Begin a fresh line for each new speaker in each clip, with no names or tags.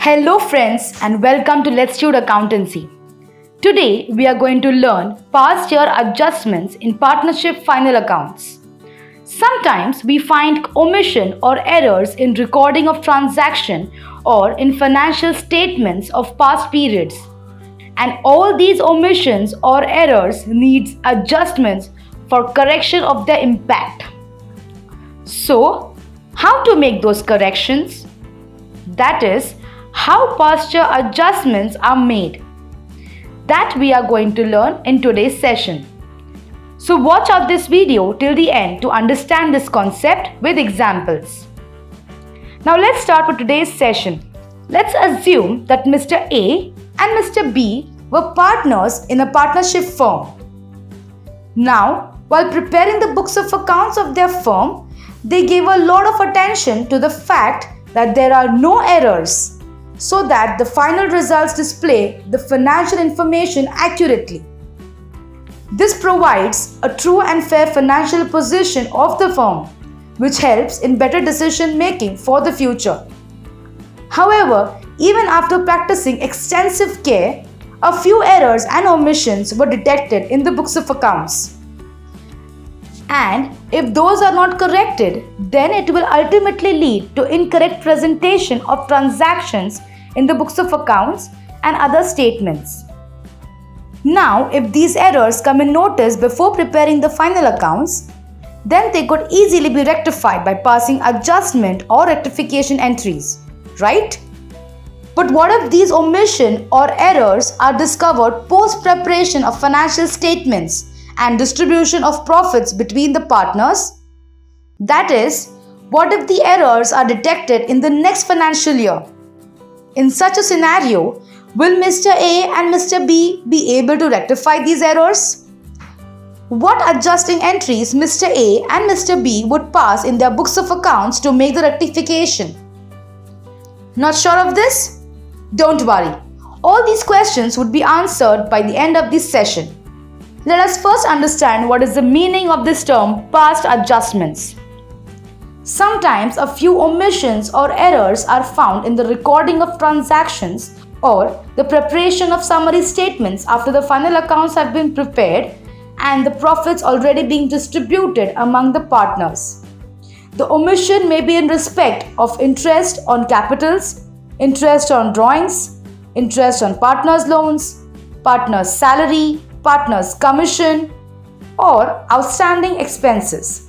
Hello friends and welcome to Letstute Accountancy. Today we are going to learn past year adjustments in partnership final accounts. Sometimes we find omission or errors in recording of transaction or in financial statements of past periods. And all these omissions or errors needs adjustments for correction of their impact. So, how to make those corrections? That is, how past year adjustments are made. That we are going to learn in today's session. So watch out this video till the end to understand this concept with examples. Now let's start with today's session. Let's assume that Mr. A and Mr. B were partners in a partnership firm. Now, while preparing the books of accounts of their firm, they gave a lot of attention to the fact that there are no errors, so that the final results display the financial information accurately. This provides a true and fair financial position of the firm, which helps in better decision making for the future. However, even after practicing extensive care, a few errors and omissions were detected in the books of accounts. And if those are not corrected, then it will ultimately lead to incorrect presentation of transactions in the books of accounts and other statements. Now, if these errors come in notice before preparing the final accounts, then they could easily be rectified by passing adjustment or rectification entries, right? But what if these omission or errors are discovered post preparation of financial statements and distribution of profits between the partners? That is, what if the errors are detected in the next financial year? In such a scenario, will Mr. A and Mr. B be able to rectify these errors? What adjusting entries Mr. A and Mr. B would pass in their books of accounts to make the rectification? Not sure of this? Don't worry. All these questions would be answered by the end of this session. Let us first understand what is the meaning of this term past adjustments. Sometimes a few omissions or errors are found in the recording of transactions or the preparation of summary statements after the final accounts have been prepared and the profits already being distributed among the partners. The omission may be in respect of interest on capitals, interest on drawings, interest on partners' loans, partners' salary, partners' commission, or outstanding expenses.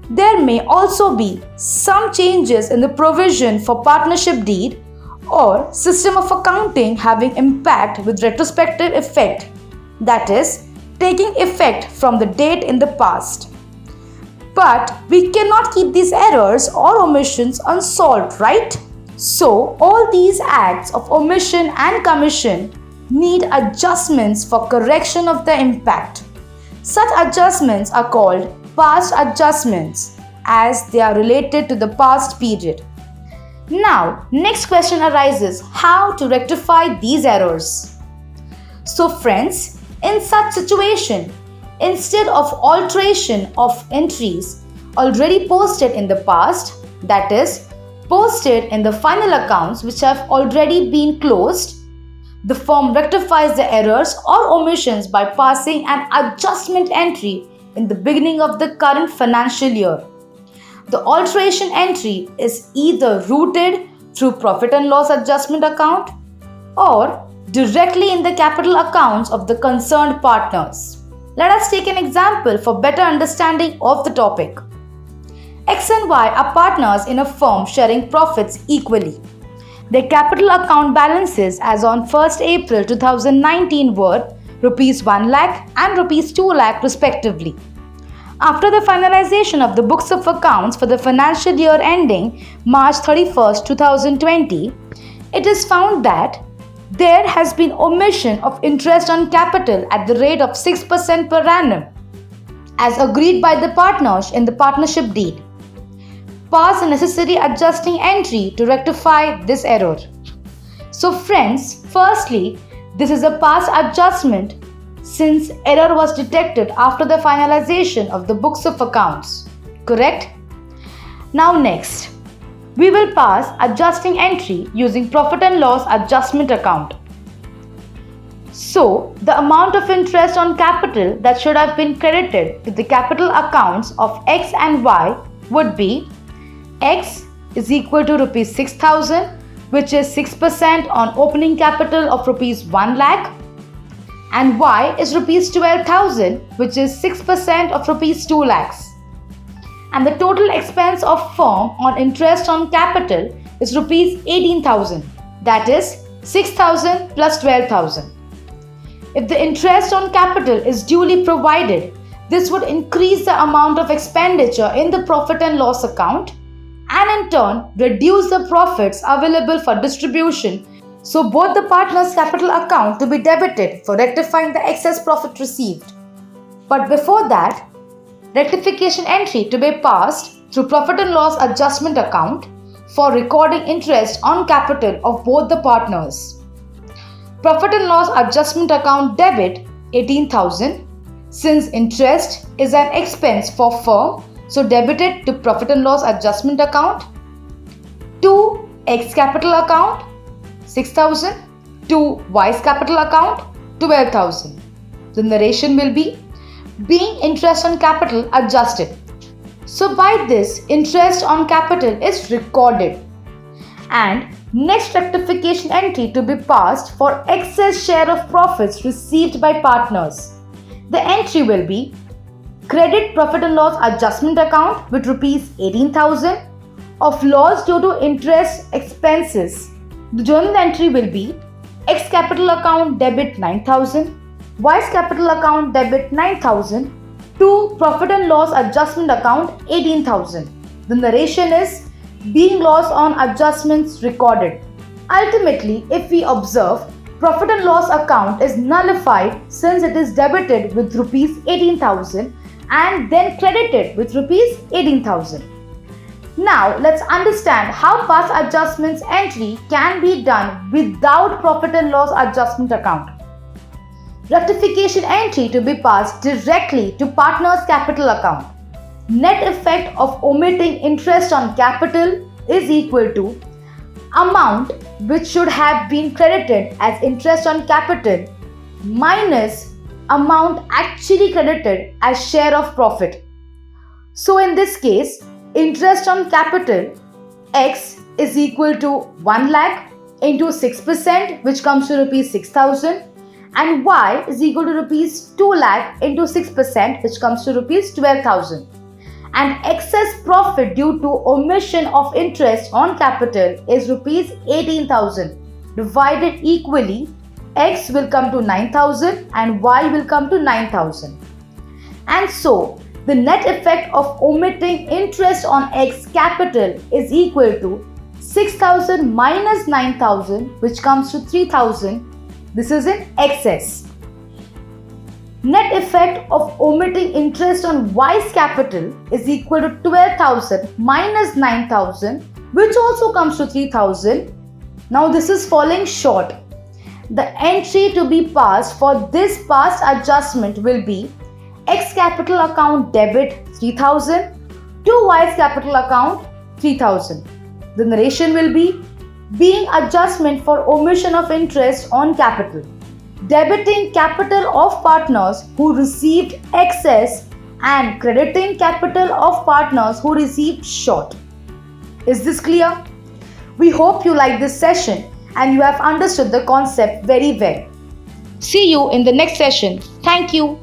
There may also be some changes in the provision for partnership deed or system of accounting having impact with retrospective effect, that is, taking effect from the date in the past. But we cannot keep these errors or omissions unsolved, right? So, all these acts of omission and commission need adjustments for correction of the impact. Such adjustments are called past adjustments as they are related to the past period. Now, next question arises: how to rectify these errors? So friends, in such situation, instead of alteration of entries already posted in the past, that is, posted in the final accounts which have already been closed, the firm rectifies the errors or omissions by passing an adjustment entry in the beginning of the current financial year. The alteration entry is either routed through profit and loss adjustment account or directly in the capital accounts of the concerned partners. Let us take an example for better understanding of the topic. X and Y are partners in a firm sharing profits equally. Their capital account balances as on 1st April 2019 were Rs 1 lakh and Rs 2 lakh respectively. After the finalization of the books of accounts for the financial year ending March 31st, 2020, it is found that there has been omission of interest on capital at the rate of 6% per annum, as agreed by the partners in the partnership deed. Pass the necessary adjusting entry to rectify this error. So friends, firstly, this is a past adjustment since error was detected after the finalization of the books of accounts. Correct? Now next, we will pass adjusting entry using profit and loss adjustment account. So, the amount of interest on capital that should have been credited to the capital accounts of X and Y would be X is equal to rupees 6,000, which is 6% on opening capital of rupees 1 lakh, and Y is rupees 12,000, which is 6% of rupees 2 lakhs. And the total expense of firm on interest on capital is rupees 18,000, that is 6,000 plus 12,000. If the interest on capital is duly provided, this would increase the amount of expenditure in the profit and loss account and in turn reduce the profits available for distribution, so both the partners' capital account to be debited for rectifying the excess profit received. But before that, rectification entry to be passed through profit and loss adjustment account for recording interest on capital of both the partners. Profit and loss adjustment account debit 18,000, since interest is an expense for firm, so debited to profit and loss adjustment account. To X capital account 6,000, to Y's capital account 12,000. The narration will be being interest on capital adjusted. So by this, interest on capital is recorded, and next rectification entry to be passed for excess share of profits received by partners. The entry will be credit profit and loss adjustment account with rupees 18,000 of loss due to interest expenses. The journal entry will be X capital account debit 9,000, Y's capital account debit 9,000 to profit and loss adjustment account 18,000. The narration is being loss on adjustments recorded. Ultimately, if we observe, profit and loss account is nullified since it is debited with rupees 18,000 and then credited with rupees 18,000. Now let's understand how past adjustments entry can be done without profit and loss adjustment account. Rectification entry to be passed directly to partner's capital account. Net effect of omitting interest on capital is equal to amount which should have been credited as interest on capital minus amount actually credited as share of profit. So in this case, interest on capital X is equal to 1 lakh into 6%, which comes to rupees 6,000, and Y is equal to rupees 2 lakh into 6%, which comes to rupees 12,000. And excess profit due to omission of interest on capital is rupees 18,000. Divided equally, X will come to 9,000 and Y will come to 9,000. And so, the net effect of omitting interest on X capital is equal to 6,000 minus 9,000, which comes to 3,000. This is in excess. Net effect of omitting interest on Y's capital is equal to 12,000 minus 9,000, which also comes to 3,000. Now this is falling short. The entry to be passed for this past adjustment will be X capital account debit 3,000 to Y's capital account 3,000. The narration will be being adjustment for omission of interest on capital, debiting capital of partners who received excess and crediting capital of partners who received short. Is this clear? We hope you like this session and you have understood the concept very well. See you in the next session. Thank you.